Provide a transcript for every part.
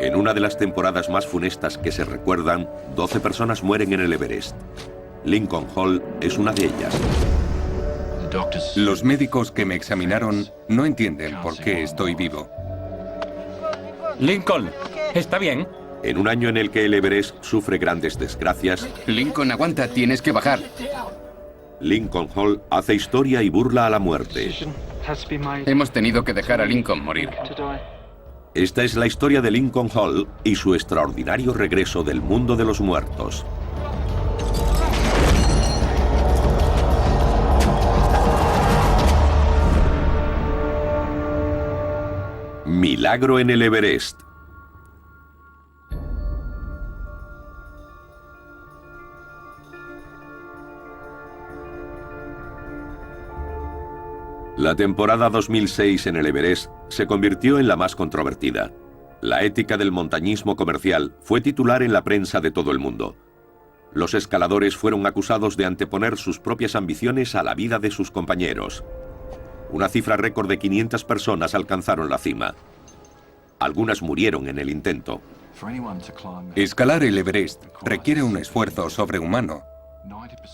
En una de las temporadas más funestas que se recuerdan, 12 personas mueren en el Everest. Lincoln Hall es una de ellas. Los médicos que me examinaron no entienden por qué estoy vivo. Lincoln, ¿está bien? En un año en el que el Everest sufre grandes desgracias, Lincoln, aguanta, tienes que bajar. Lincoln Hall hace historia y burla a la muerte. Hemos tenido que dejar a Lincoln morir. Esta es la historia de Lincoln Hall y su extraordinario regreso del mundo de los muertos. Milagro en el Everest. La temporada 2006 en el Everest se convirtió en la más controvertida. La ética del montañismo comercial fue titular en la prensa de todo el mundo. Los escaladores fueron acusados de anteponer sus propias ambiciones a la vida de sus compañeros. Una cifra récord de 500 personas alcanzaron la cima. Algunas murieron en el intento. Escalar el Everest requiere un esfuerzo sobrehumano.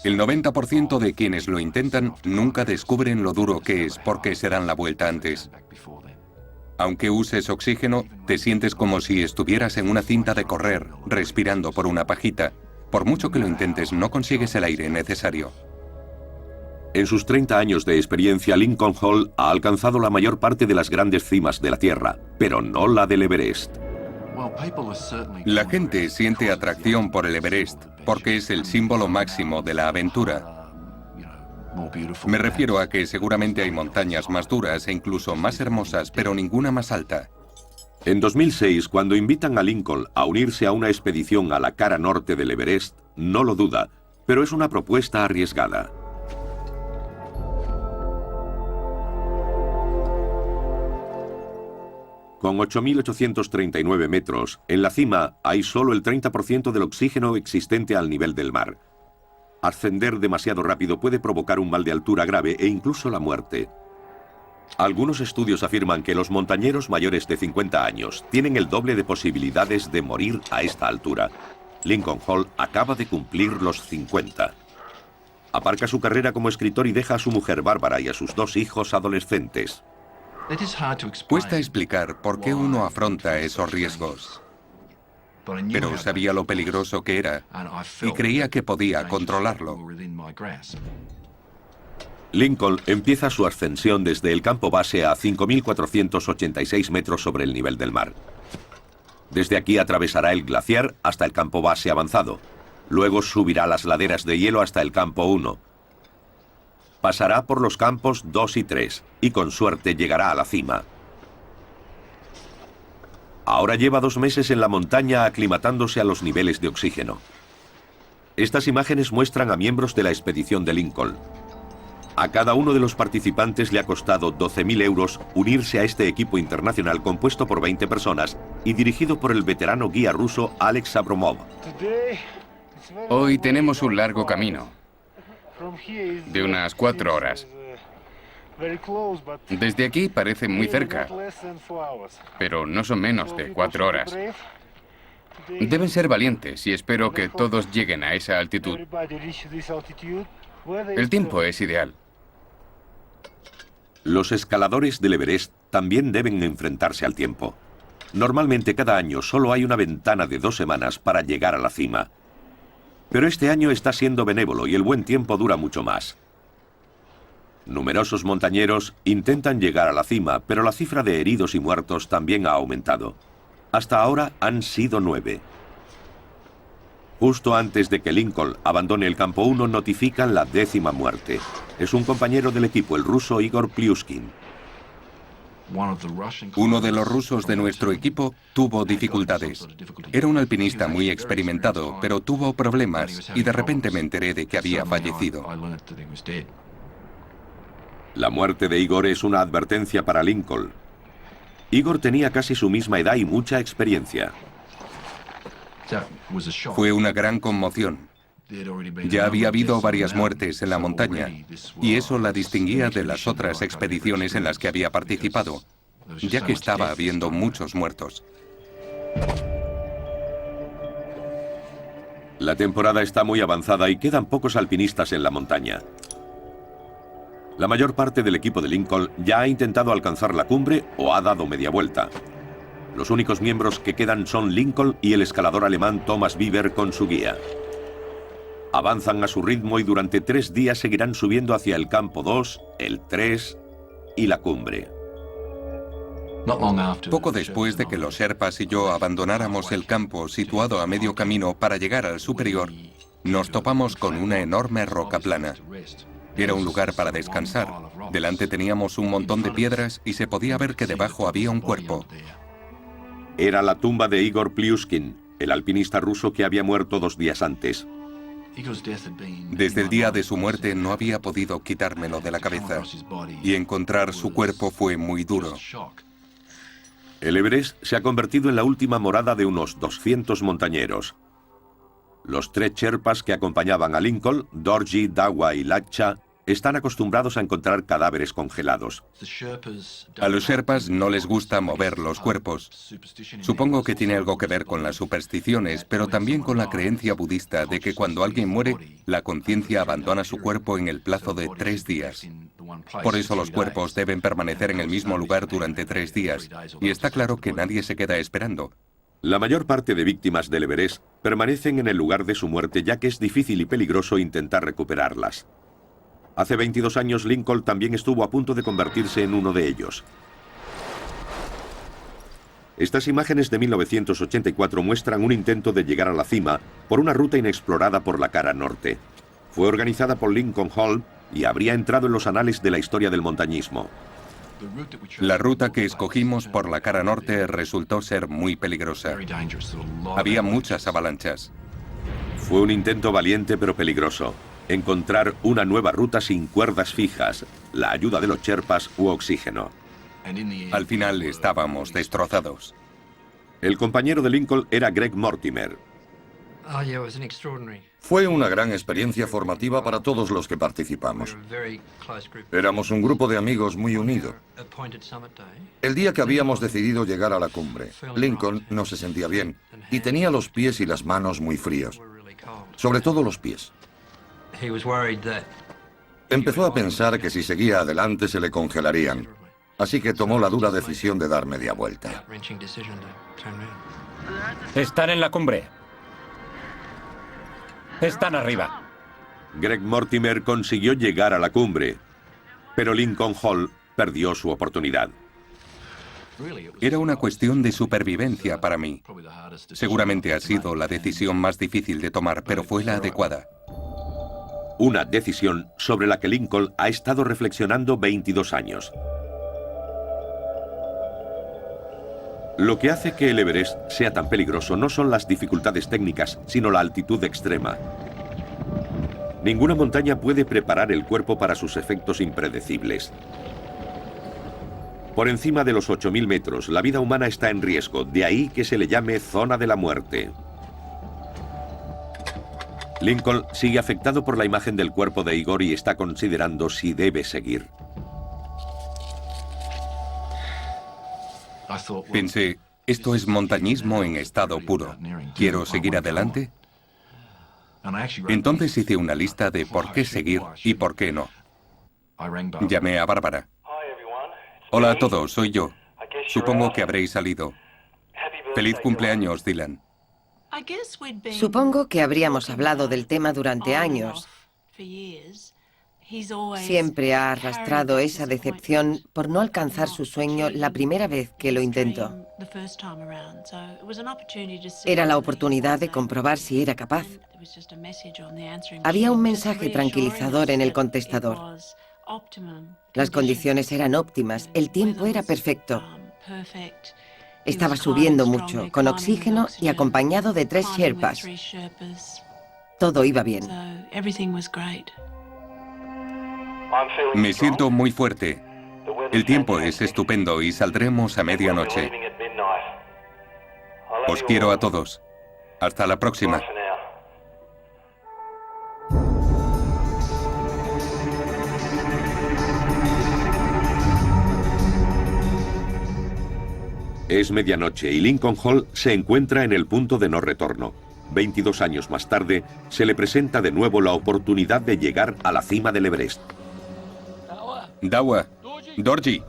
El 90% de quienes lo intentan nunca descubren lo duro que es porque se dan la vuelta antes. Aunque uses oxígeno, te sientes como si estuvieras en una cinta de correr, respirando por una pajita. Por mucho que lo intentes, no consigues el aire necesario. En sus 30 años de experiencia, Lincoln Hall ha alcanzado la mayor parte de las grandes cimas de la Tierra, pero no la del Everest. La gente siente atracción por el Everest porque es el símbolo máximo de la aventura. Me refiero a que seguramente hay montañas más duras e incluso más hermosas, pero ninguna más alta. En 2006, cuando invitan a Lincoln a unirse a una expedición a la cara norte del Everest, no lo duda, pero es una propuesta arriesgada. Con 8.839 metros, en la cima hay solo el 30% del oxígeno existente al nivel del mar. Ascender demasiado rápido puede provocar un mal de altura grave e incluso la muerte. Algunos estudios afirman que los montañeros mayores de 50 años tienen el doble de posibilidades de morir a esta altura. Lincoln Hall acaba de cumplir los 50. Aparca su carrera como escritor y deja a su mujer Bárbara y a sus 2 hijos adolescentes. Cuesta explicar por qué uno afronta esos riesgos. Pero sabía lo peligroso que era y creía que podía controlarlo. Lincoln empieza su ascensión desde el campo base a 5.486 metros sobre el nivel del mar. Desde aquí atravesará el glaciar hasta el campo base avanzado. Luego subirá las laderas de hielo hasta el campo 1. Pasará por los campos 2 y 3 y con suerte llegará a la cima. Ahora lleva 2 meses en la montaña aclimatándose a los niveles de oxígeno. Estas imágenes muestran a miembros de la expedición de Lincoln. A cada uno de los participantes le ha costado 12.000 euros unirse a este equipo internacional compuesto por 20 personas y dirigido por el veterano guía ruso Alex Abromov. Hoy tenemos un largo camino, de unas 4 horas. Desde aquí parece muy cerca, pero no son menos de 4 horas. Deben ser valientes y espero que todos lleguen a esa altitud. El tiempo es ideal. Los escaladores del Everest también deben enfrentarse al tiempo. Normalmente cada año solo hay una ventana de 2 semanas para llegar a la cima. Pero este año está siendo benévolo y el buen tiempo dura mucho más. Numerosos montañeros intentan llegar a la cima, pero la cifra de heridos y muertos también ha aumentado. Hasta ahora han sido 9. Justo antes de que Lincoln abandone el campo 1, notifican la 10ª muerte. Es un compañero del equipo, el ruso Igor Plyuskin. Uno de los rusos de nuestro equipo tuvo dificultades. Era un alpinista muy experimentado, pero tuvo problemas y de repente me enteré de que había fallecido. La muerte de Igor es una advertencia para Lincoln. Igor tenía casi su misma edad y mucha experiencia. Fue una gran conmoción. Ya había habido varias muertes en la montaña, y eso la distinguía de las otras expediciones en las que había participado, ya que estaba habiendo muchos muertos. La temporada está muy avanzada y quedan pocos alpinistas en la montaña. La mayor parte del equipo de Lincoln ya ha intentado alcanzar la cumbre o ha dado media vuelta. Los únicos miembros que quedan son Lincoln y el escalador alemán Thomas Bieber con su guía. Avanzan a su ritmo y durante 3 días seguirán subiendo hacia el campo 2, el 3 y la cumbre. Poco después de que los Sherpas y yo abandonáramos el campo situado a medio camino para llegar al superior, nos topamos con una enorme roca plana. Era un lugar para descansar. Delante teníamos un montón de piedras y se podía ver que debajo había un cuerpo. Era la tumba de Igor Pliuskin, el alpinista ruso que había muerto 2 días antes. Desde el día de su muerte no había podido quitármelo de la cabeza, y encontrar su cuerpo fue muy duro. El Everest se ha convertido en la última morada de unos 200 montañeros. Los 3 Sherpas que acompañaban a Lincoln, Dorji, Dawa y Lakcha, están acostumbrados a encontrar cadáveres congelados. A los Sherpas no les gusta mover los cuerpos. Supongo que tiene algo que ver con las supersticiones, pero también con la creencia budista de que cuando alguien muere, la conciencia abandona su cuerpo en el plazo de 3 días. Por eso los cuerpos deben permanecer en el mismo lugar durante 3 días, y está claro que nadie se queda esperando. La mayor parte de víctimas del Everest permanecen en el lugar de su muerte, ya que es difícil y peligroso intentar recuperarlas. Hace 22 años Lincoln también estuvo a punto de convertirse en uno de ellos. Estas imágenes de 1984 muestran un intento de llegar a la cima por una ruta inexplorada por la cara norte. Fue organizada por Lincoln Hall y habría entrado en los anales de la historia del montañismo. La ruta que escogimos por la cara norte resultó ser muy peligrosa. Había muchas avalanchas. Fue un intento valiente pero peligroso. Encontrar una nueva ruta sin cuerdas fijas, la ayuda de los Sherpas u oxígeno. Al final estábamos destrozados. El compañero de Lincoln era Greg Mortimer. Fue una gran experiencia formativa para todos los que participamos. Éramos un grupo de amigos muy unido. El día que habíamos decidido llegar a la cumbre, Lincoln no se sentía bien y tenía los pies y las manos muy fríos, sobre todo los pies. Empezó a pensar que si seguía adelante se le congelarían, así que tomó la dura decisión de dar media vuelta. Están en la cumbre. Están arriba. Greg Mortimer consiguió llegar a la cumbre, pero Lincoln Hall perdió su oportunidad. Era una cuestión de supervivencia para mí. Seguramente ha sido la decisión más difícil de tomar, pero fue la adecuada. Una decisión sobre la que Lincoln ha estado reflexionando 22 años. Lo que hace que el Everest sea tan peligroso no son las dificultades técnicas, sino la altitud extrema. Ninguna montaña puede preparar el cuerpo para sus efectos impredecibles. Por encima de los 8.000 metros, la vida humana está en riesgo, de ahí que se le llame zona de la muerte. Lincoln sigue afectado por la imagen del cuerpo de Igor y está considerando si debe seguir. Pensé, esto es montañismo en estado puro. ¿Quiero seguir adelante? Entonces hice una lista de por qué seguir y por qué no. Llamé a Bárbara. Hola a todos, soy yo. Supongo que habréis salido. Feliz cumpleaños, Dylan. Supongo que habríamos hablado del tema durante años. Siempre ha arrastrado esa decepción por no alcanzar su sueño la primera vez que lo intentó. Era la oportunidad de comprobar si era capaz. Había un mensaje tranquilizador en el contestador. Las condiciones eran óptimas, el tiempo era perfecto. Estaba subiendo mucho, con oxígeno y acompañado de 3 Sherpas. Todo iba bien. Me siento muy fuerte. El tiempo es estupendo y saldremos a medianoche. Os quiero a todos. Hasta la próxima. Es medianoche y Lincoln Hall se encuentra en el punto de no retorno. 22 años más tarde, se le presenta de nuevo la oportunidad de llegar a la cima del Everest. Dawa, Dorji.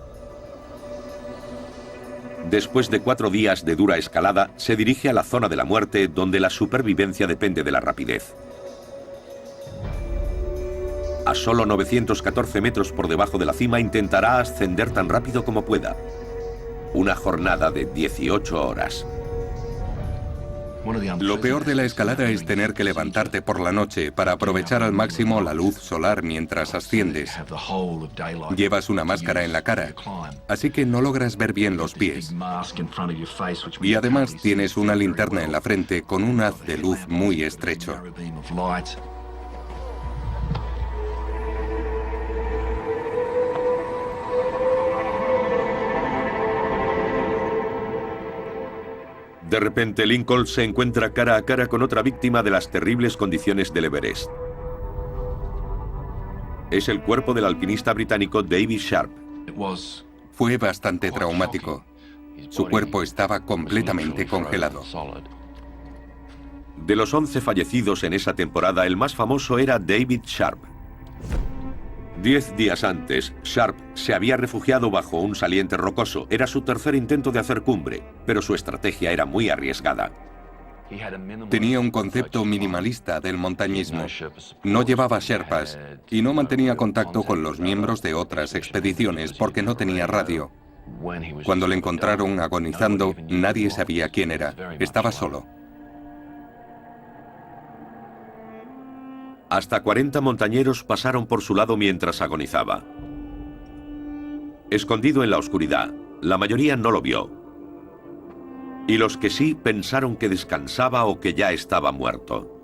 Después de 4 días de dura escalada, se dirige a la zona de la muerte, donde la supervivencia depende de la rapidez. A solo 914 metros por debajo de la cima, intentará ascender tan rápido como pueda. Una jornada de 18 horas. Lo peor de la escalada es tener que levantarte por la noche para aprovechar al máximo la luz solar mientras asciendes. Llevas una máscara en la cara, así que no logras ver bien los pies. Y además tienes una linterna en la frente con un haz de luz muy estrecho. De repente, Lincoln se encuentra cara a cara con otra víctima de las terribles condiciones del Everest. Es el cuerpo del alpinista británico David Sharp. Fue bastante traumático. Su cuerpo estaba completamente congelado. De los 11 fallecidos en esa temporada, el más famoso era David Sharp. 10 días antes, Sharp se había refugiado bajo un saliente rocoso. Era su tercer intento de hacer cumbre, pero su estrategia era muy arriesgada. Tenía un concepto minimalista del montañismo. No llevaba sherpas y no mantenía contacto con los miembros de otras expediciones porque no tenía radio. Cuando le encontraron agonizando, nadie sabía quién era. Estaba solo. Hasta 40 montañeros pasaron por su lado mientras agonizaba. Escondido en la oscuridad, la mayoría no lo vio. Y los que sí pensaron que descansaba o que ya estaba muerto.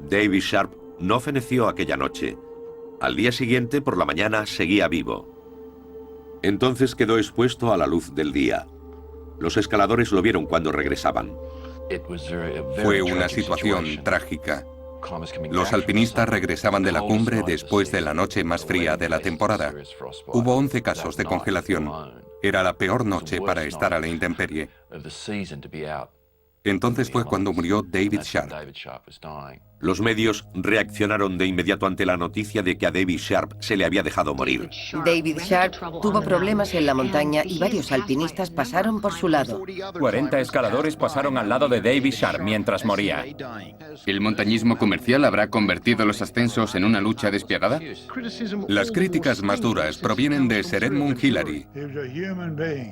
David Sharp no feneció aquella noche. Al día siguiente, por la mañana, seguía vivo. Entonces quedó expuesto a la luz del día. Los escaladores lo vieron cuando regresaban. Fue una situación trágica. Los alpinistas regresaban de la cumbre después de la noche más fría de la temporada. Hubo 11 casos de congelación. Era la peor noche para estar a la intemperie. Entonces fue cuando murió David Sharp. Los medios reaccionaron de inmediato ante la noticia de que a David Sharp se le había dejado morir. David Sharp tuvo problemas en la montaña y varios alpinistas pasaron por su lado. 40 escaladores pasaron al lado de David Sharp mientras moría. ¿El montañismo comercial habrá convertido los ascensos en una lucha despiadada? Las críticas más duras provienen de Sir Edmund Hillary.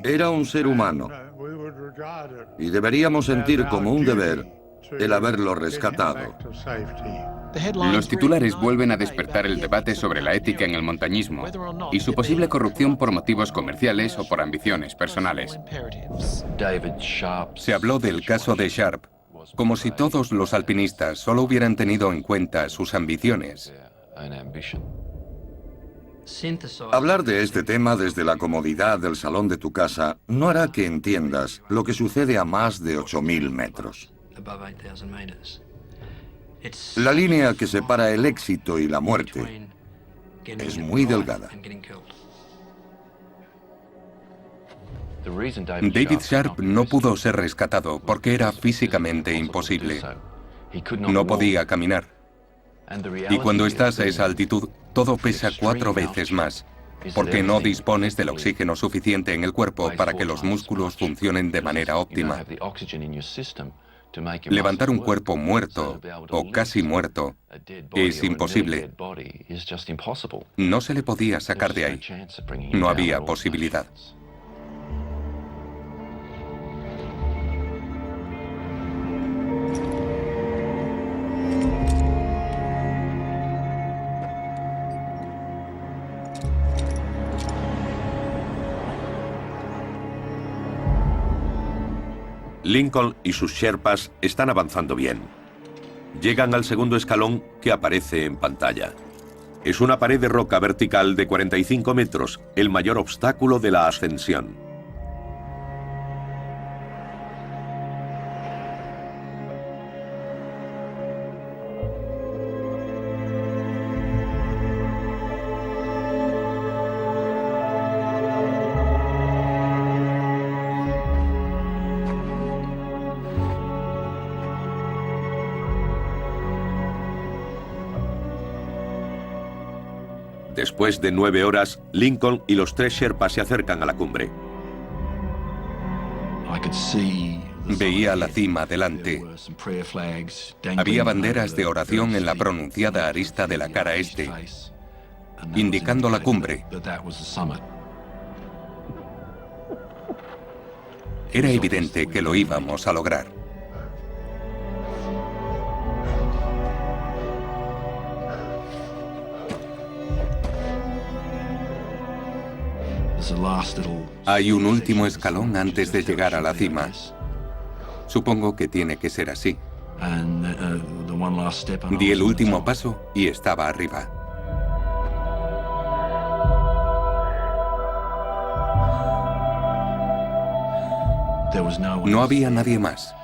Era un ser humano y deberíamos sentir como un deber el haberlo rescatado. Los titulares vuelven a despertar el debate sobre la ética en el montañismo y su posible corrupción por motivos comerciales o por ambiciones personales. Se habló del caso de Sharp, como si todos los alpinistas solo hubieran tenido en cuenta sus ambiciones. Hablar de este tema desde la comodidad del salón de tu casa no hará que entiendas lo que sucede a más de 8.000 metros. La línea que separa el éxito y la muerte es muy delgada. David Sharp no pudo ser rescatado porque era físicamente imposible. No podía caminar. Y cuando estás a esa altitud, todo pesa 4 veces más, porque no dispones del oxígeno suficiente en el cuerpo para que los músculos funcionen de manera óptima. Levantar un cuerpo muerto o casi muerto es imposible. No se le podía sacar de ahí. No había posibilidad. Lincoln y sus sherpas están avanzando bien. Llegan al segundo escalón que aparece en pantalla. Es una pared de roca vertical de 45 metros, el mayor obstáculo de la ascensión. Después de 9 horas, Lincoln y los 3 Sherpas se acercan a la cumbre. Veía la cima delante. Había banderas de oración en la pronunciada arista de la cara este, indicando la cumbre. Era evidente que lo íbamos a lograr. Hay un último escalón antes de llegar a la cima. Supongo que tiene que ser así. Di el último paso y estaba arriba. No había nadie más.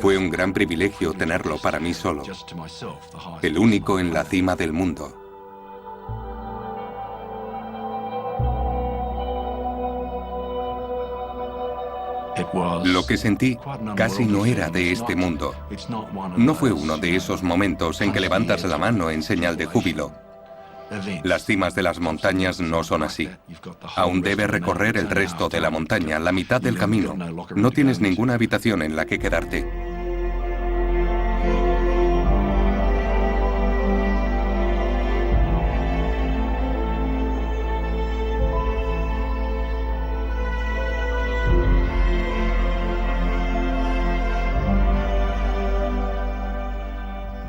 Fue un gran privilegio tenerlo para mí solo, el único en la cima del mundo. Lo que sentí casi no era de este mundo. No fue uno de esos momentos en que levantas la mano en señal de júbilo. Las cimas de las montañas no son así. Aún debes recorrer el resto de la montaña, la mitad del camino. No tienes ninguna habitación en la que quedarte.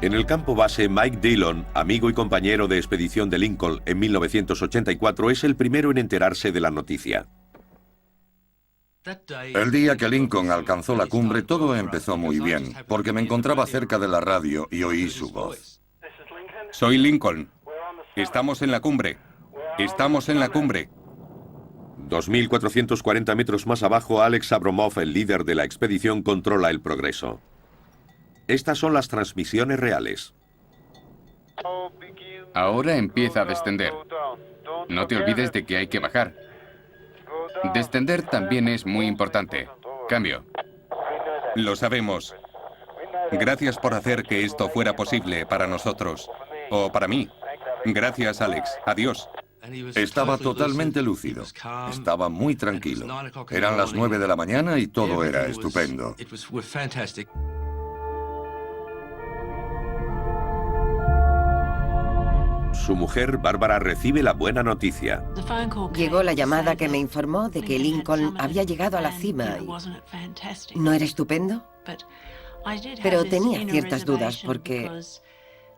En el campo base, Mike Dillon, amigo y compañero de expedición de Lincoln en 1984, es el primero en enterarse de la noticia. El día que Lincoln alcanzó la cumbre, todo empezó muy bien, porque me encontraba cerca de la radio y oí su voz. Soy Lincoln. Estamos en la cumbre. Estamos en la cumbre. 2.440 metros más abajo, Alex Abromov, el líder de la expedición, controla el progreso. Estas son las transmisiones reales. Ahora empieza a descender. No te olvides de que hay que bajar. Descender también es muy importante. Cambio. Lo sabemos. Gracias por hacer que esto fuera posible para nosotros. O para mí. Gracias, Alex. Adiós. Estaba totalmente lúcido. Estaba muy tranquilo. Eran las 9 de la mañana y todo era estupendo. Su mujer, Bárbara, recibe la buena noticia. Llegó la llamada que me informó de que Lincoln había llegado a la cima. ¿No era estupendo? Pero tenía ciertas dudas porque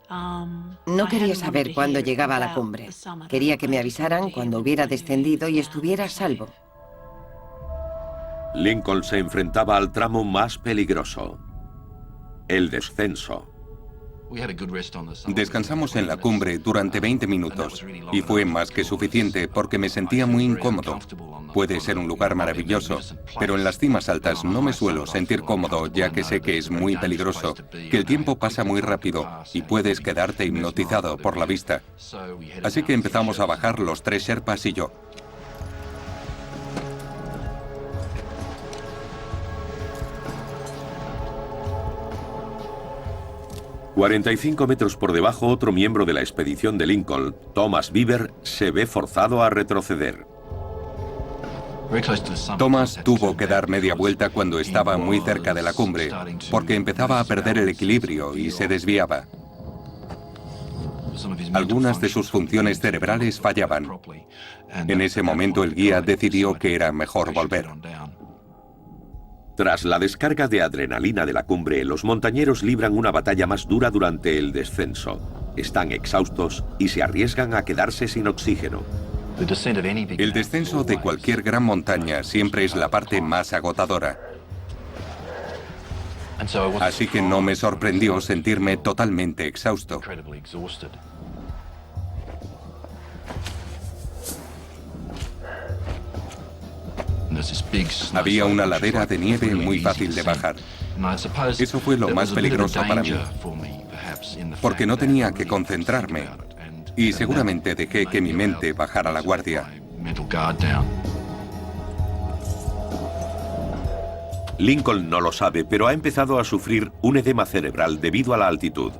no quería saber cuándo llegaba a la cumbre. Quería que me avisaran cuando hubiera descendido y estuviera a salvo. Lincoln se enfrentaba al tramo más peligroso: el descenso. Descansamos en la cumbre durante 20 minutos y fue más que suficiente porque me sentía muy incómodo. Puede ser un lugar maravilloso, pero en las cimas altas no me suelo sentir cómodo ya que sé que es muy peligroso, que el tiempo pasa muy rápido y puedes quedarte hipnotizado por la vista. Así que empezamos a bajar los 3 Sherpas y yo. ...45 metros por debajo, otro miembro de la expedición de Lincoln, Thomas Beaver, se ve forzado a retroceder. Thomas tuvo que dar media vuelta cuando estaba muy cerca de la cumbre, porque empezaba a perder el equilibrio y se desviaba. Algunas de sus funciones cerebrales fallaban. En ese momento el guía decidió que era mejor volver. Tras la descarga de adrenalina de la cumbre, los montañeros libran una batalla más dura durante el descenso. Están exhaustos y se arriesgan a quedarse sin oxígeno. El descenso de cualquier gran montaña siempre es la parte más agotadora. Así que no me sorprendió sentirme totalmente exhausto. Había una ladera de nieve muy fácil de bajar. Eso fue lo más peligroso para mí, porque no tenía que concentrarme y seguramente dejé que mi mente bajara la guardia. Lincoln no lo sabe, pero ha empezado a sufrir un edema cerebral debido a la altitud.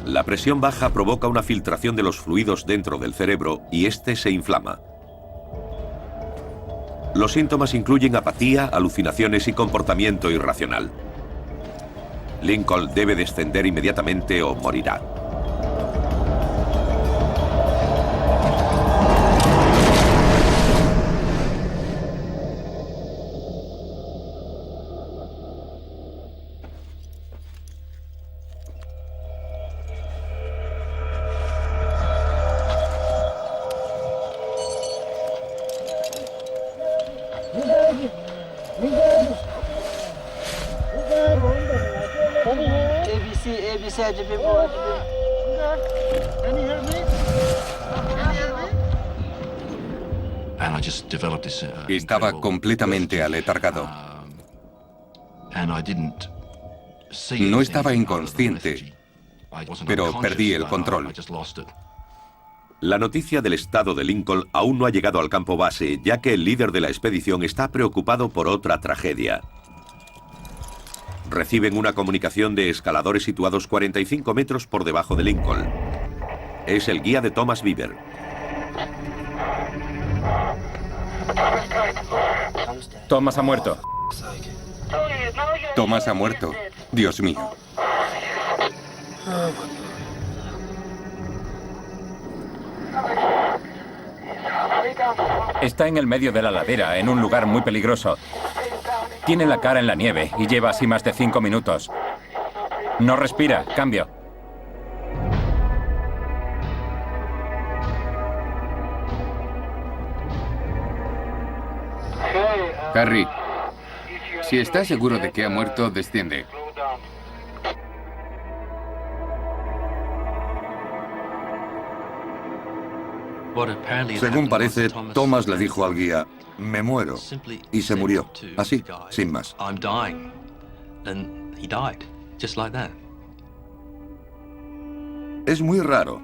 La presión baja provoca una filtración de los fluidos dentro del cerebro y este se inflama. Los síntomas incluyen apatía, alucinaciones y comportamiento irracional. Lincoln debe descender inmediatamente o morirá. Estaba completamente aletargado. No estaba inconsciente, pero perdí el control. La noticia del estado de Lincoln aún no ha llegado al campo base, ya que el líder de la expedición está preocupado por otra tragedia. Reciben una comunicación de escaladores situados 45 metros por debajo de Lincoln. Es el guía de Thomas Beaver. Thomas ha muerto. Thomas ha muerto. Dios mío. Está en el medio de la ladera, en un lugar muy peligroso. Tiene la cara en la nieve y lleva así más de 5 minutos. No respira. Cambio. Harry, si estás seguro de que ha muerto, desciende. Según parece, Thomas le dijo al guía, me muero, y se murió, así, sin más. Es muy raro.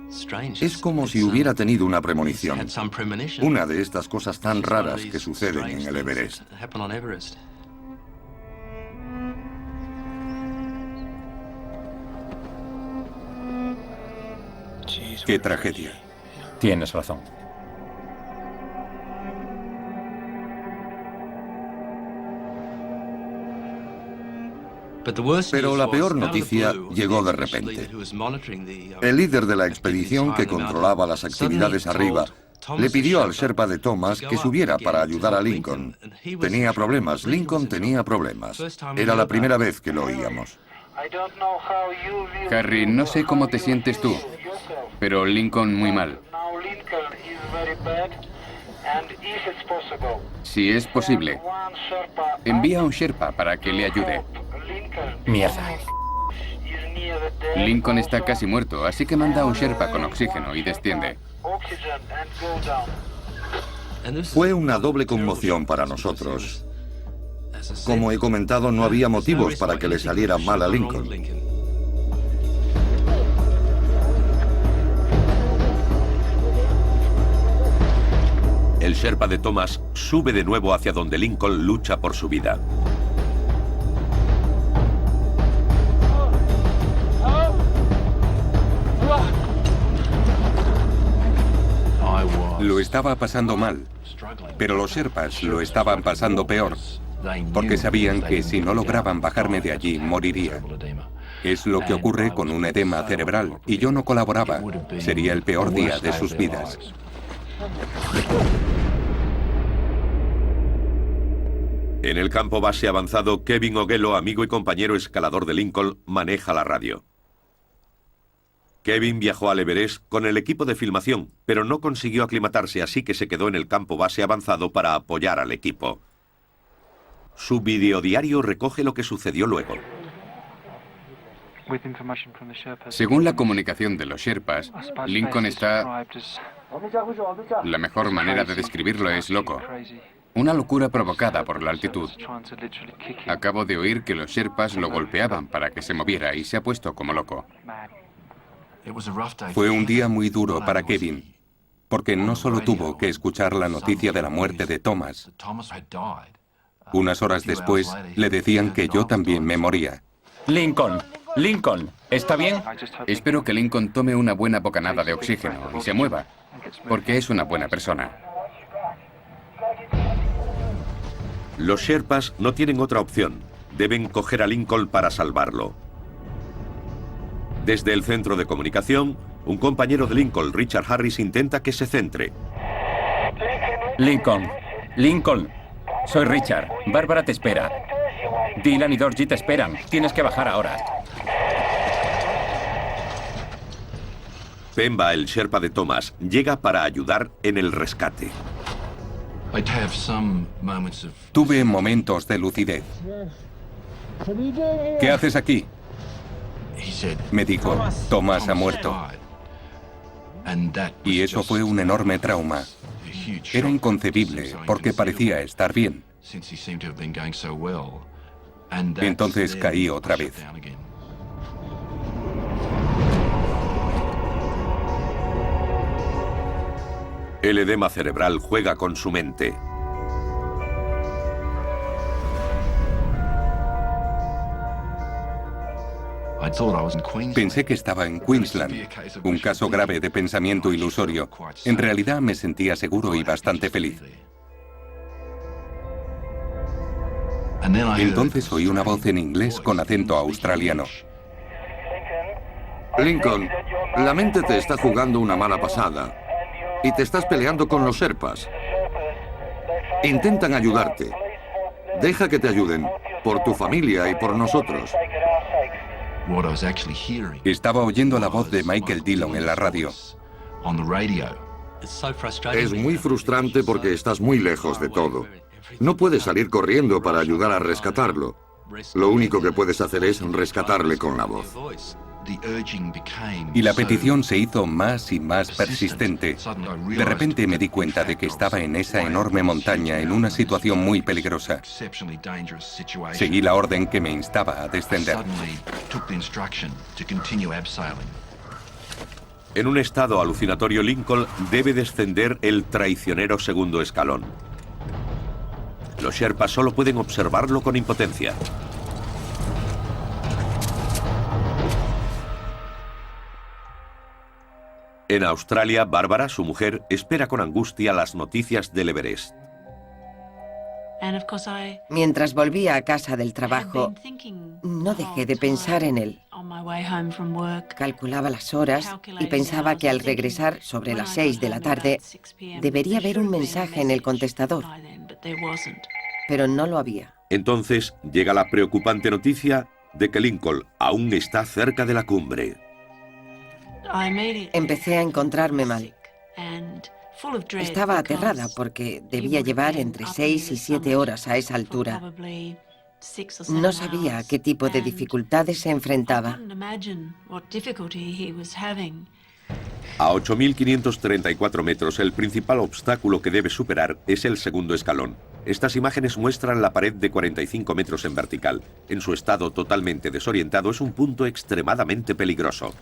Es como si hubiera tenido una premonición. Una de estas cosas tan raras que suceden en el Everest. Qué tragedia. Tienes razón. Pero la peor noticia llegó de repente. El líder de la expedición que controlaba las actividades arriba le pidió al Sherpa de Thomas que subiera para ayudar a Lincoln. Tenía problemas, Lincoln tenía problemas. Era la primera vez que lo oíamos. Harry, no sé cómo te sientes tú, pero Lincoln muy mal. Si es posible, envía a un Sherpa para que le ayude. Mierda. Lincoln está casi muerto, así que manda a un Sherpa con oxígeno y desciende. Fue una doble conmoción para nosotros. Como he comentado, no había motivos para que le saliera mal a Lincoln. El Sherpa de Thomas sube de nuevo hacia donde Lincoln lucha por su vida. Lo estaba pasando mal, pero los Sherpas lo estaban pasando peor, porque sabían que si no lograban bajarme de allí, moriría. Es lo que ocurre con un edema cerebral, y yo no colaboraba. Sería el peor día de sus vidas. En el campo base avanzado, Kevin Ogello, amigo y compañero escalador de Lincoln, maneja la radio. Kevin viajó al Everest con el equipo de filmación, pero no consiguió aclimatarse, así que se quedó en el campo base avanzado para apoyar al equipo. Su videodiario recoge lo que sucedió luego. Según la comunicación de los Sherpas, Lincoln está... La mejor manera de describirlo es loco. Una locura provocada por la altitud. Acabo de oír que los Sherpas lo golpeaban para que se moviera y se ha puesto como loco. Fue un día muy duro para Kevin, porque no solo tuvo que escuchar la noticia de la muerte de Thomas. Unas horas después, le decían que yo también me moría. Lincoln, Lincoln, ¿está bien? Espero que Lincoln tome una buena bocanada de oxígeno y se mueva, porque es una buena persona. Los Sherpas no tienen otra opción. Deben coger a Lincoln para salvarlo. Desde el centro de comunicación, un compañero de Lincoln, Richard Harris, intenta que se centre. Lincoln, soy Richard. Bárbara te espera. Dylan y Dorothy te esperan. Tienes que bajar ahora. Pemba, el Sherpa de Thomas, llega para ayudar en el rescate. Tuve momentos de lucidez. ¿Qué haces aquí? Me dijo, Thomas ha muerto. Y eso fue un enorme trauma. Era inconcebible porque parecía estar bien. Entonces caí otra vez. El edema cerebral juega con su mente. Pensé que estaba en Queensland, un caso grave de pensamiento ilusorio. En realidad me sentía seguro y bastante feliz. Entonces oí una voz en inglés con acento australiano. Lincoln, la mente te está jugando una mala pasada y te estás peleando con los Sherpas. Intentan ayudarte. Deja que te ayuden, por tu familia y por nosotros. Estaba oyendo la voz de Michael Dillon en la radio. Es muy frustrante porque estás muy lejos de todo. No puedes salir corriendo para ayudar a rescatarlo. Lo único que puedes hacer es rescatarle con la voz. Y la petición se hizo más y más persistente. De repente me di cuenta de que estaba en esa enorme montaña en una situación muy peligrosa. Seguí la orden que me instaba a descender. En un estado alucinatorio, Lincoln debe descender el traicionero segundo escalón. Los Sherpas solo pueden observarlo con impotencia. En Australia, Bárbara, su mujer, espera con angustia las noticias del Everest. Mientras volvía a casa del trabajo, no dejé de pensar en él. Calculaba las horas y pensaba que al regresar sobre las 6 de la tarde debería haber un mensaje en el contestador, pero no lo había. Entonces llega la preocupante noticia de que Lincoln aún está cerca de la cumbre. Empecé a encontrarme mal. Estaba aterrada porque debía llevar entre 6 y 7 horas a esa altura. No sabía a qué tipo de dificultades se enfrentaba. A 8.534 metros, el principal obstáculo que debe superar es el segundo escalón. Estas imágenes muestran la pared de 45 metros en vertical. En su estado totalmente desorientado, es un punto extremadamente peligroso.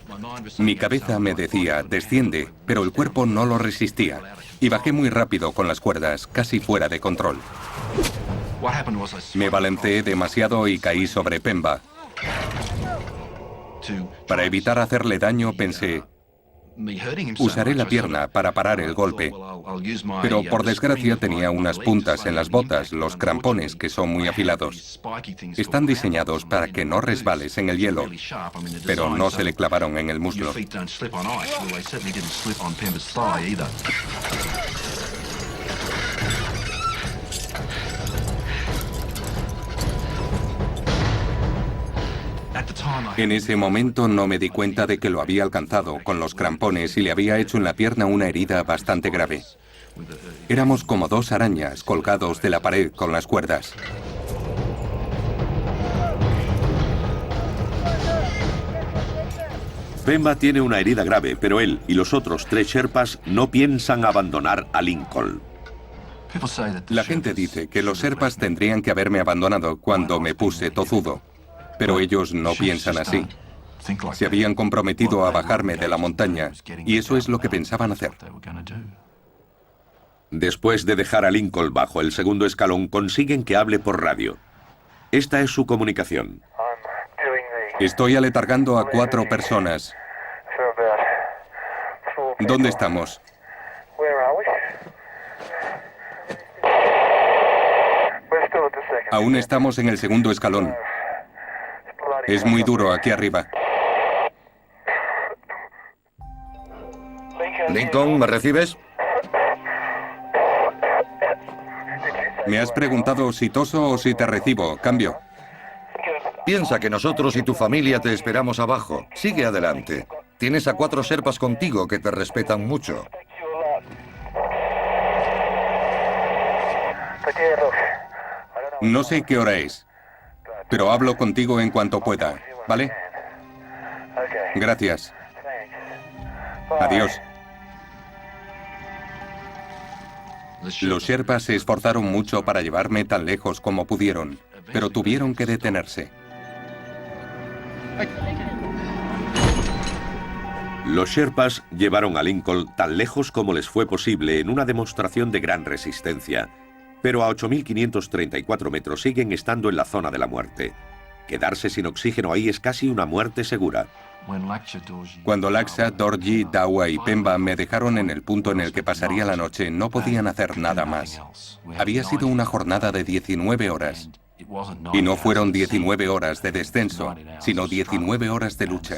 Mi cabeza me decía, desciende, pero el cuerpo no lo resistía. Y bajé muy rápido con las cuerdas, casi fuera de control. Me balanceé demasiado y caí sobre Pemba. Para evitar hacerle daño, pensé, usaré la pierna para parar el golpe. Pero por desgracia tenía unas puntas en las botas, los crampones, que son muy afilados. Están diseñados para que no resbales en el hielo, pero no se le clavaron en el muslo. En ese momento no me di cuenta de que lo había alcanzado con los crampones y le había hecho en la pierna una herida bastante grave. Éramos como dos arañas colgados de la pared con las cuerdas. Pemba tiene una herida grave, pero él y los otros 3 Sherpas no piensan abandonar a Lincoln. La gente dice que los Sherpas tendrían que haberme abandonado cuando me puse tozudo. Pero ellos no piensan así. Se habían comprometido a bajarme de la montaña, y eso es lo que pensaban hacer. Después de dejar a Lincoln bajo el segundo escalón, consiguen que hable por radio. Esta es su comunicación. Estoy aletargando a 4 personas. ¿Dónde estamos? Aún estamos en el segundo escalón. Es muy duro aquí arriba. Lincoln, ¿me recibes? Me has preguntado si toso o si te recibo. Cambio. Piensa que nosotros y tu familia te esperamos abajo. Sigue adelante. Tienes a 4 sherpas contigo que te respetan mucho. No sé qué hora es, pero hablo contigo en cuanto pueda, ¿vale? Gracias. Adiós. Los sherpas se esforzaron mucho para llevarme tan lejos como pudieron, pero tuvieron que detenerse. Los sherpas llevaron a Lincoln tan lejos como les fue posible en una demostración de gran resistencia, pero a 8.534 metros siguen estando en la zona de la muerte. Quedarse sin oxígeno ahí es casi una muerte segura. Cuando Laksa, Dorji, Dawa y Pemba me dejaron en el punto en el que pasaría la noche, no podían hacer nada más. Había sido una jornada de 19 horas. Y no fueron 19 horas de descenso, sino 19 horas de lucha.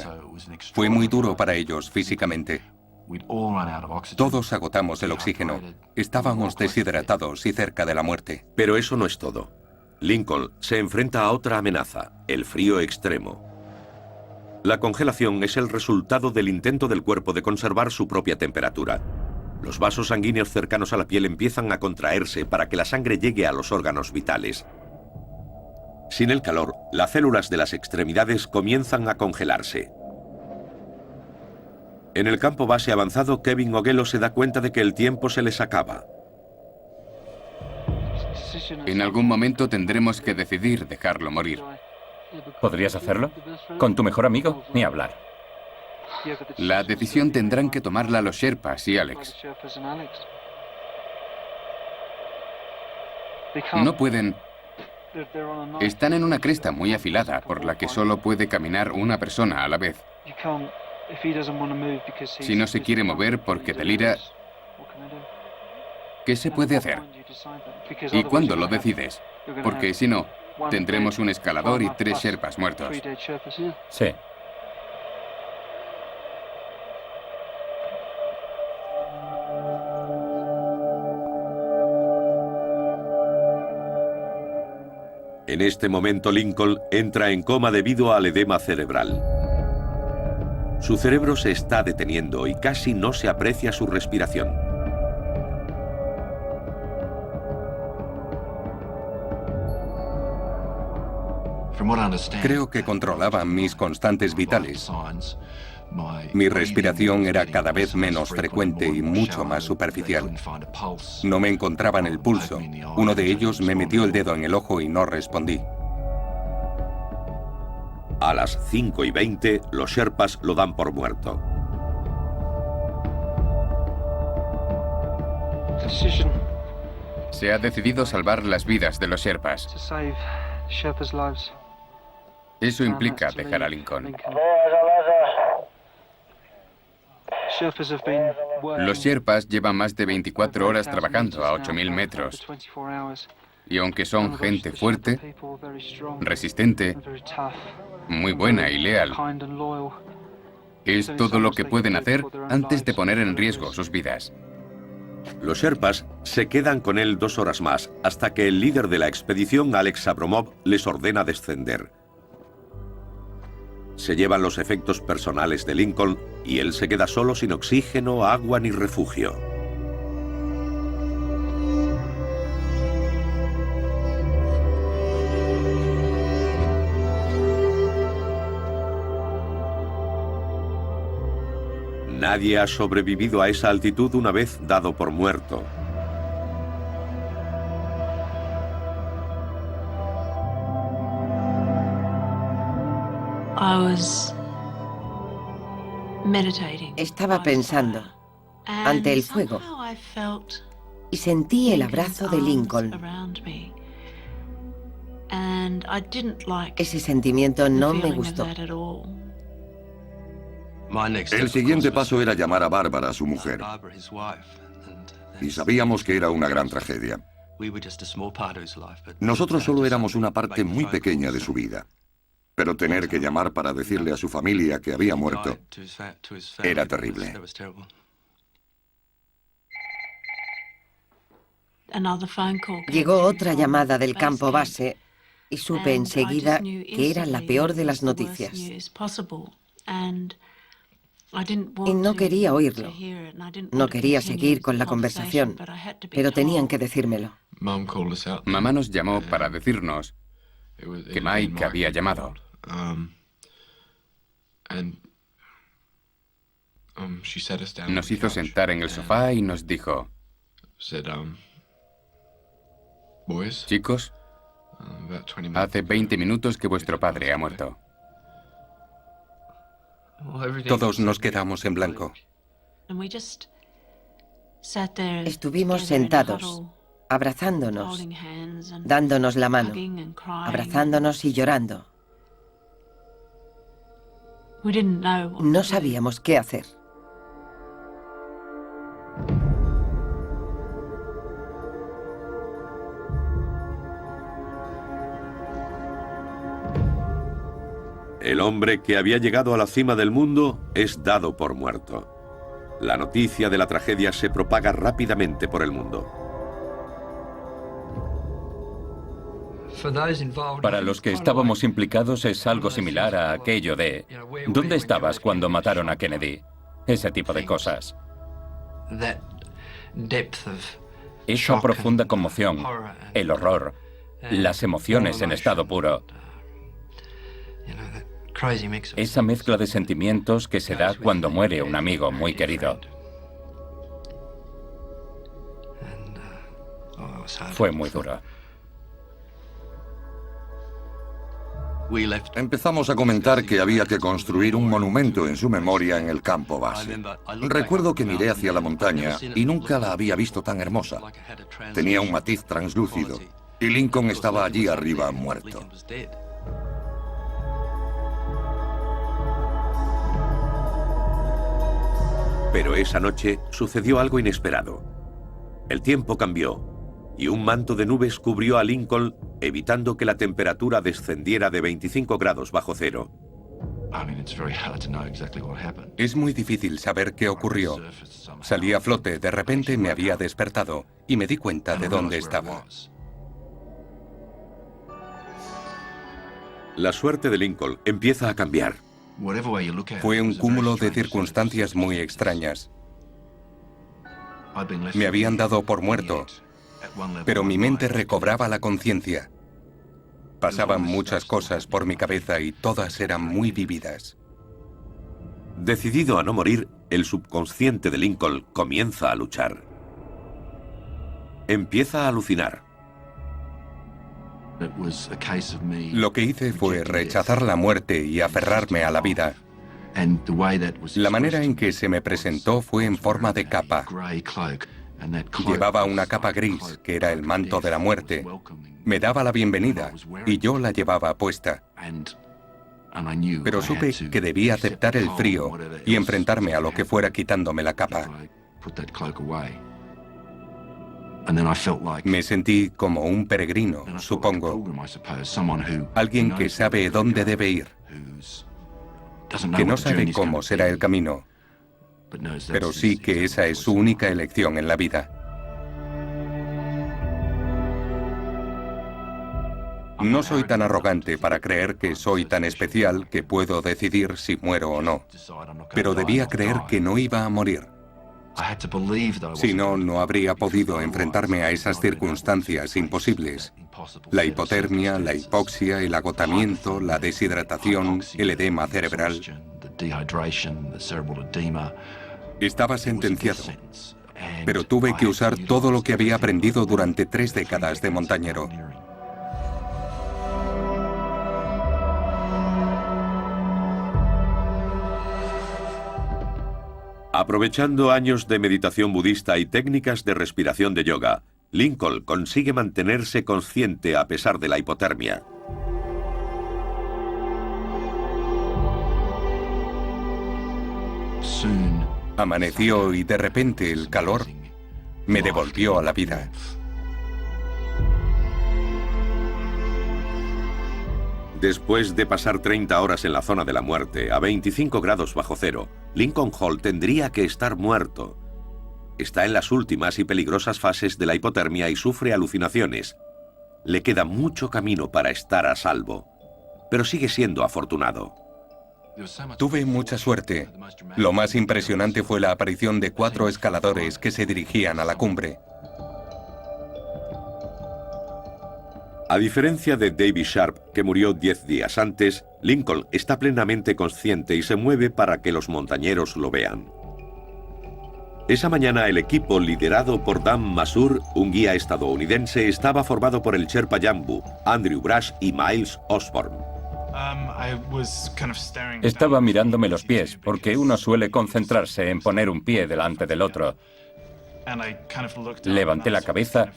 Fue muy duro para ellos físicamente. Todos agotamos el oxígeno. Estábamos deshidratados y cerca de la muerte. Pero eso no es todo. Lincoln se enfrenta a otra amenaza, el frío extremo. La congelación es el resultado del intento del cuerpo de conservar su propia temperatura. Los vasos sanguíneos cercanos a la piel empiezan a contraerse para que la sangre llegue a los órganos vitales. Sin el calor, las células de las extremidades comienzan a congelarse. En el campo base avanzado, Kevin Ogello se da cuenta de que el tiempo se les acaba. En algún momento tendremos que decidir dejarlo morir. ¿Podrías hacerlo? ¿Con tu mejor amigo? Ni hablar. La decisión tendrán que tomarla los Sherpas y Alex. No pueden... Están en una cresta muy afilada por la que solo puede caminar una persona a la vez. Si no se quiere mover porque delira, ¿qué se puede hacer? ¿Y cuándo lo decides? Porque si no, tendremos un escalador y 3 Sherpas muertos. Sí. En este momento Lincoln entra en coma debido al edema cerebral. Su cerebro se está deteniendo y casi no se aprecia su respiración. Creo que controlaban mis constantes vitales. Mi respiración era cada vez menos frecuente y mucho más superficial. No me encontraban el pulso. Uno de ellos me metió el dedo en el ojo y no respondí. A las 5:20, los Sherpas lo dan por muerto. Se ha decidido salvar las vidas de los Sherpas. Eso implica dejar a Lincoln. Los Sherpas llevan más de 24 horas trabajando a 8.000 metros. Y aunque son gente fuerte, resistente, muy buena y leal, es todo lo que pueden hacer antes de poner en riesgo sus vidas. Los Sherpas se quedan con él 2 horas más, hasta que el líder de la expedición, Alex Abromov, les ordena descender. Se llevan los efectos personales de Lincoln y él se queda solo sin oxígeno, agua ni refugio. Nadie ha sobrevivido a esa altitud una vez dado por muerto. Estaba pensando ante el fuego y sentí el abrazo de Lincoln. Ese sentimiento no me gustó. El siguiente paso era llamar a Bárbara, su mujer. Y sabíamos que era una gran tragedia. Nosotros solo éramos una parte muy pequeña de su vida. Pero tener que llamar para decirle a su familia que había muerto era terrible. Llegó otra llamada del campo base y supe enseguida que era la peor de las noticias. Y no quería oírlo. No quería seguir con la conversación, pero tenían que decírmelo. Mamá nos llamó para decirnos que Mike había llamado. Nos hizo sentar en el sofá y nos dijo: chicos, hace 20 minutos que vuestro padre ha muerto. Todos nos quedamos en blanco. Estuvimos sentados, abrazándonos, dándonos la mano, abrazándonos y llorando. No sabíamos qué hacer. El hombre que había llegado a la cima del mundo es dado por muerto. La noticia de la tragedia se propaga rápidamente por el mundo. Para los que estábamos implicados es algo similar a aquello de ¿dónde estabas cuando mataron a Kennedy? Ese tipo de cosas. Esa profunda conmoción, el horror, las emociones en estado puro. Esa mezcla de sentimientos que se da cuando muere un amigo muy querido. Fue muy duro. Empezamos a comentar que había que construir un monumento en su memoria en el campo base. Recuerdo que miré hacia la montaña y nunca la había visto tan hermosa. Tenía un matiz translúcido y Lincoln estaba allí arriba muerto. Pero esa noche sucedió algo inesperado. El tiempo cambió y un manto de nubes cubrió a Lincoln, evitando que la temperatura descendiera de 25 grados bajo cero. Es muy difícil saber qué ocurrió. Salí a flote, de repente me había despertado y me di cuenta de dónde estaba. La suerte de Lincoln empieza a cambiar. Fue un cúmulo de circunstancias muy extrañas. Me habían dado por muerto, pero mi mente recobraba la conciencia. Pasaban muchas cosas por mi cabeza y todas eran muy vívidas. Decidido a no morir, el subconsciente de Lincoln comienza a luchar. Empieza a alucinar. Lo que hice fue rechazar la muerte y aferrarme a la vida. La manera en que se me presentó fue en forma de capa. Llevaba una capa gris, que era el manto de la muerte. Me daba la bienvenida y yo la llevaba puesta. Pero supe que debía aceptar el frío y enfrentarme a lo que fuera quitándome la capa. Me sentí como un peregrino, supongo. Alguien que sabe dónde debe ir. Que no sabe cómo será el camino, pero sí que esa es su única elección en la vida. No soy tan arrogante para creer que soy tan especial que puedo decidir si muero o no. Pero debía creer que no iba a morir. Si no, no habría podido enfrentarme a esas circunstancias imposibles. La hipotermia, la hipoxia, el agotamiento, la deshidratación, el edema cerebral. Estaba sentenciado, pero tuve que usar todo lo que había aprendido durante 3 décadas de montañero. Aprovechando años de meditación budista y técnicas de respiración de yoga, Lincoln consigue mantenerse consciente a pesar de la hipotermia. Amaneció y de repente el calor me devolvió a la vida. Después de pasar 30 horas en la zona de la muerte, a 25 grados bajo cero, Lincoln Hall tendría que estar muerto. Está en las últimas y peligrosas fases de la hipotermia y sufre alucinaciones. Le queda mucho camino para estar a salvo, pero sigue siendo afortunado. Tuve mucha suerte. Lo más impresionante fue la aparición de 4 escaladores que se dirigían a la cumbre. A diferencia de David Sharp, que murió 10 días antes, Lincoln está plenamente consciente y se mueve para que los montañeros lo vean. Esa mañana el equipo liderado por Dan Masur, un guía estadounidense, estaba formado por el Sherpa Jambu, Andrew Brush y Miles Osborne. Estaba mirándome los pies, porque uno suele concentrarse en poner un pie delante del otro. Levanté la cabeza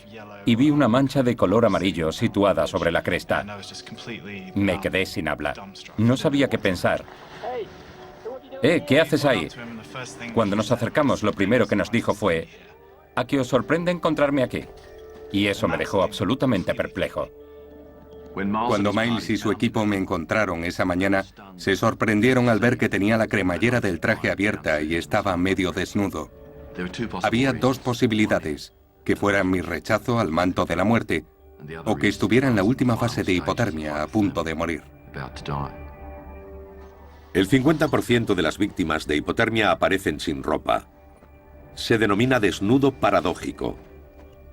y vi una mancha de color amarillo situada sobre la cresta. Me quedé sin habla. No sabía qué pensar. ¿Qué haces ahí? Cuando nos acercamos, lo primero que nos dijo fue: ¿a qué os sorprende encontrarme aquí? Y eso me dejó absolutamente perplejo. Cuando Miles y su equipo me encontraron esa mañana, se sorprendieron al ver que tenía la cremallera del traje abierta y estaba medio desnudo. Había 2 posibilidades: que fuera mi rechazo al manto de la muerte, o que estuviera en la última fase de hipotermia, a punto de morir. El 50% de las víctimas de hipotermia aparecen sin ropa. Se denomina desnudo paradójico.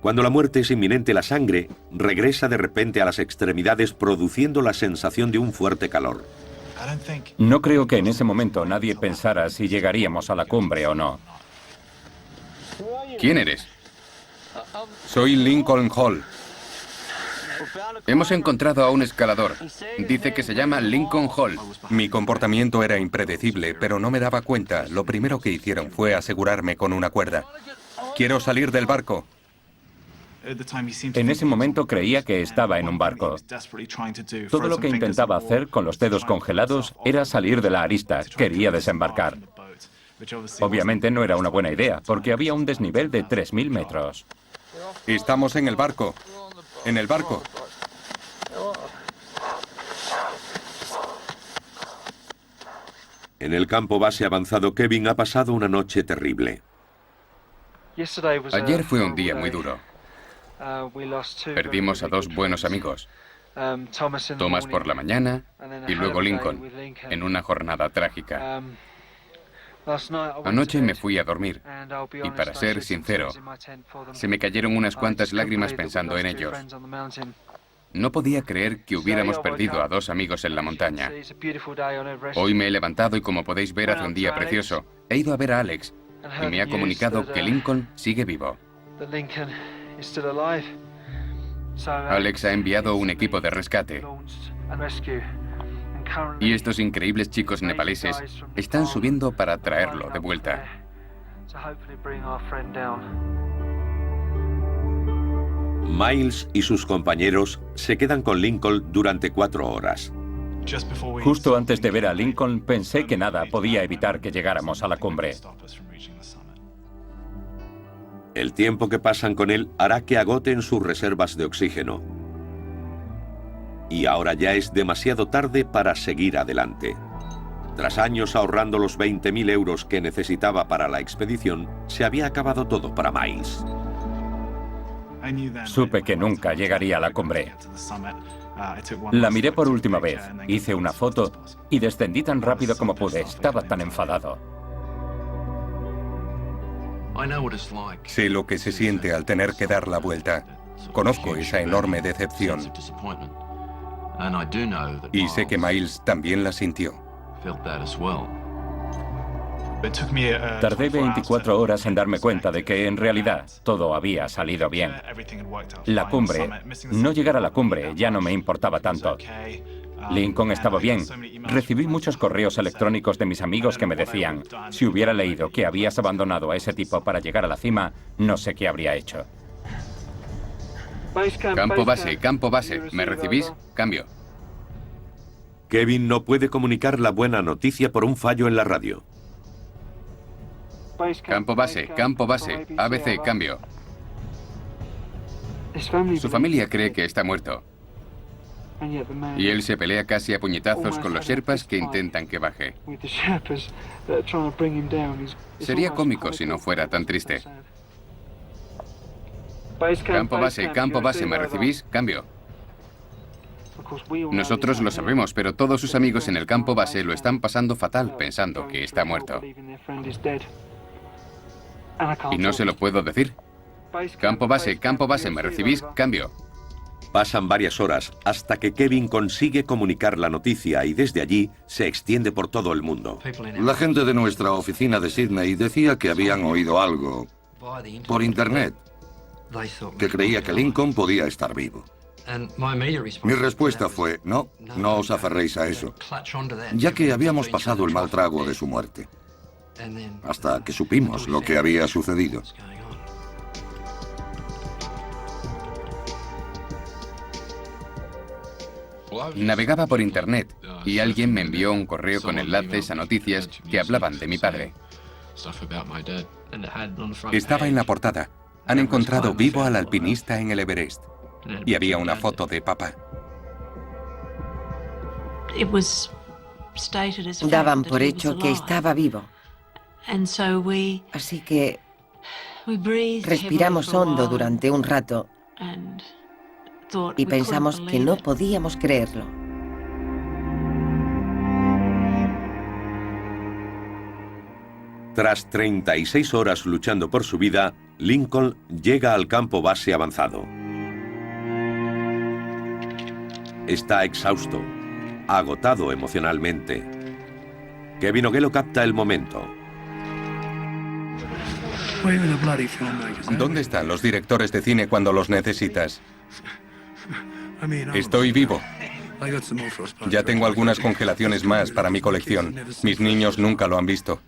Cuando la muerte es inminente, la sangre regresa de repente a las extremidades, produciendo la sensación de un fuerte calor. No creo que en ese momento nadie pensara si llegaríamos a la cumbre o no. ¿Quién eres? Soy Lincoln Hall. Hemos encontrado a un escalador. Dice que se llama Lincoln Hall. Mi comportamiento era impredecible, pero no me daba cuenta. Lo primero que hicieron fue asegurarme con una cuerda. Quiero salir del barco. En ese momento creía que estaba en un barco. Todo lo que intentaba hacer con los dedos congelados era salir de la arista. Quería desembarcar. Obviamente no era una buena idea, porque había un desnivel de 3.000 metros. Estamos en el barco. En el barco. En el campo base avanzado, Kevin ha pasado una noche terrible. Ayer fue un día muy duro. Perdimos a 2 buenos amigos. Thomas por la mañana y luego Lincoln, en una jornada trágica. Anoche me fui a dormir y, para ser sincero, se me cayeron unas cuantas lágrimas pensando en ellos. No podía creer que hubiéramos perdido a 2 amigos en la montaña. Hoy me he levantado y, como podéis ver, hace un día precioso. He ido a ver a Alex y me ha comunicado que Lincoln sigue vivo. Alex ha enviado un equipo de rescate. Y estos increíbles chicos nepaleses están subiendo para traerlo de vuelta. Miles y sus compañeros se quedan con Lincoln durante 4 horas. Justo antes de ver a Lincoln, pensé que nada podía evitar que llegáramos a la cumbre. El tiempo que pasan con él hará que agoten sus reservas de oxígeno. Y ahora ya es demasiado tarde para seguir adelante. Tras años ahorrando los 20.000 euros que necesitaba para la expedición, se había acabado todo para Miles. Supe que nunca llegaría a la cumbre. La miré por última vez, hice una foto y descendí tan rápido como pude. Estaba tan enfadado. Sé lo que se siente al tener que dar la vuelta. Conozco esa enorme decepción. Y sé que Miles también la sintió. Tardé 24 horas en darme cuenta de que en realidad todo había salido bien. La cumbre, no llegar a la cumbre ya no me importaba tanto. Lincoln estaba bien. Recibí muchos correos electrónicos de mis amigos que me decían: si hubiera leído que habías abandonado a ese tipo para llegar a la cima, no sé qué habría hecho. Campo base. ¿Me recibís? Cambio. Kevin no puede comunicar la buena noticia por un fallo en la radio. Campo base. ABC, cambio. Su familia cree que está muerto. Y él se pelea casi a puñetazos con los Sherpas que intentan que baje. Sería cómico si no fuera tan triste. Campo base, ¿me recibís? Cambio. Nosotros lo sabemos, pero todos sus amigos en el campo base lo están pasando fatal pensando que está muerto. Y no se lo puedo decir. Campo base, ¿me recibís? Cambio. Pasan varias horas hasta que Kevin consigue comunicar la noticia y desde allí se extiende por todo el mundo. La gente de nuestra oficina de Sydney decía que habían oído algo por internet, que creía que Lincoln podía estar vivo. Mi respuesta fue, no os aferréis a eso, ya que habíamos pasado el mal trago de su muerte, hasta que supimos lo que había sucedido. Navegaba por internet y alguien me envió un correo con enlaces a noticias que hablaban de mi padre. Estaba en la portada. Han encontrado vivo al alpinista en el Everest. Y había una foto de papá. Daban por hecho que estaba vivo. Así que respiramos hondo durante un rato y pensamos que no podíamos creerlo. Tras 36 horas luchando por su vida, Lincoln llega al campo base avanzado. Está exhausto, agotado emocionalmente. Kevin Oguelo capta el momento. ¿Dónde están los directores de cine cuando los necesitas? Estoy vivo. Ya tengo algunas congelaciones más para mi colección. Mis niños nunca lo han visto.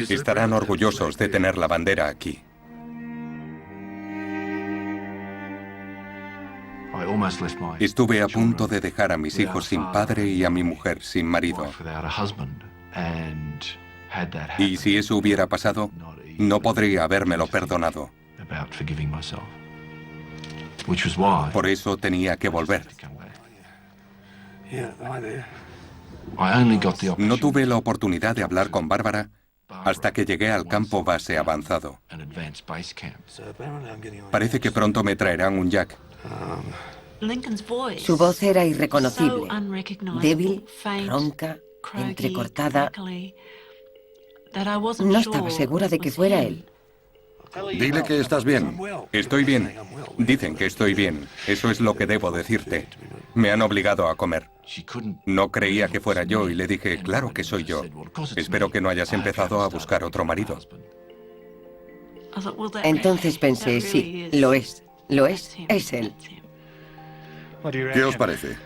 Estarán orgullosos de tener la bandera aquí. Estuve a punto de dejar a mis hijos sin padre y a mi mujer sin marido. Y si eso hubiera pasado, no podría habérmelo perdonado. Por eso tenía que volver. No tuve la oportunidad de hablar con Bárbara hasta que llegué al campo base avanzado. Parece que pronto me traerán un jack. Su voz era irreconocible, débil, ronca, entrecortada. No estaba segura de que fuera él. Dile que estás bien. Estoy bien. Dicen que estoy bien. Eso es lo que debo decirte. Me han obligado a comer. No creía que fuera yo y le dije, claro que soy yo. Espero que no hayas empezado a buscar otro marido. Entonces pensé, sí, lo es él. ¿Qué os parece?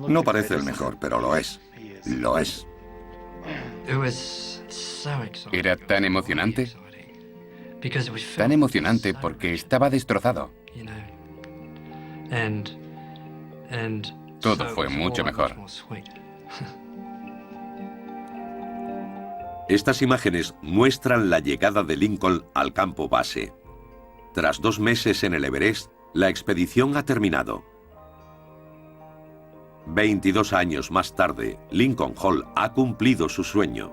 No parece el mejor, pero lo es. Lo es. Era tan emocionante. Tan emocionante porque estaba destrozado. Todo fue mucho mejor. Estas imágenes muestran la llegada de Lincoln al campo base. Tras 2 meses en el Everest, la expedición ha terminado. 22 años más tarde, Lincoln Hall ha cumplido su sueño.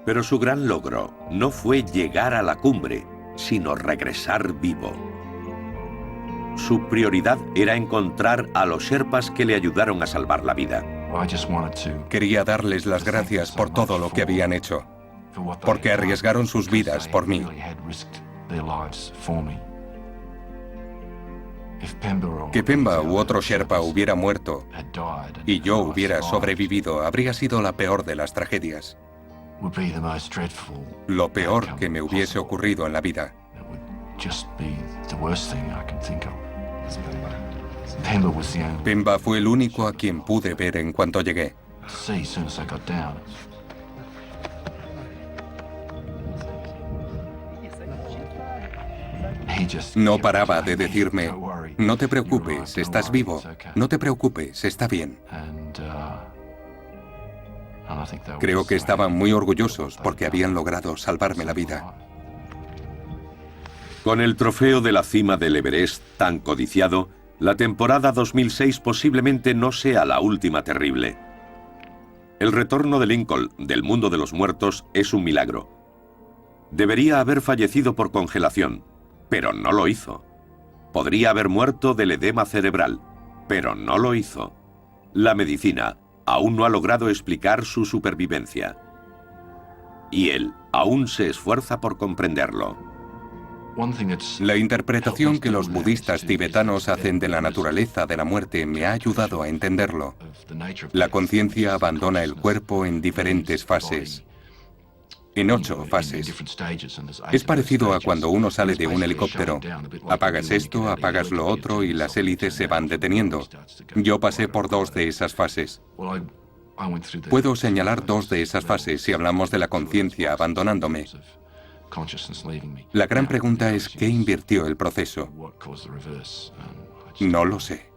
Pero su gran logro no fue llegar a la cumbre, sino regresar vivo. Su prioridad era encontrar a los Sherpas que le ayudaron a salvar la vida. Quería darles las gracias por todo lo que habían hecho, porque arriesgaron sus vidas por mí. Que Pemba u otro Sherpa hubiera muerto y yo hubiera sobrevivido habría sido la peor de las tragedias. Lo peor que me hubiese ocurrido en la vida. Pemba fue el único a quien pude ver en cuanto llegué. No paraba de decirme, no te preocupes, estás vivo, no te preocupes, está bien. Creo que estaban muy orgullosos porque habían logrado salvarme la vida. Con el trofeo de la cima del Everest tan codiciado, la temporada 2006 posiblemente no sea la última terrible. El retorno de Lincoln del mundo de los muertos es un milagro. Debería haber fallecido por congelación, pero no lo hizo. Podría haber muerto del edema cerebral, pero no lo hizo. La medicina aún no ha logrado explicar su supervivencia. Y él aún se esfuerza por comprenderlo. La interpretación que los budistas tibetanos hacen de la naturaleza de la muerte me ha ayudado a entenderlo. La conciencia abandona el cuerpo en diferentes fases. En 8 fases. Es parecido a cuando uno sale de un helicóptero. Apagas esto, apagas lo otro y las hélices se van deteniendo. Yo pasé por 2 de esas fases. Puedo señalar 2 de esas fases si hablamos de la conciencia abandonándome. La gran pregunta es ¿qué invirtió el proceso? No lo sé.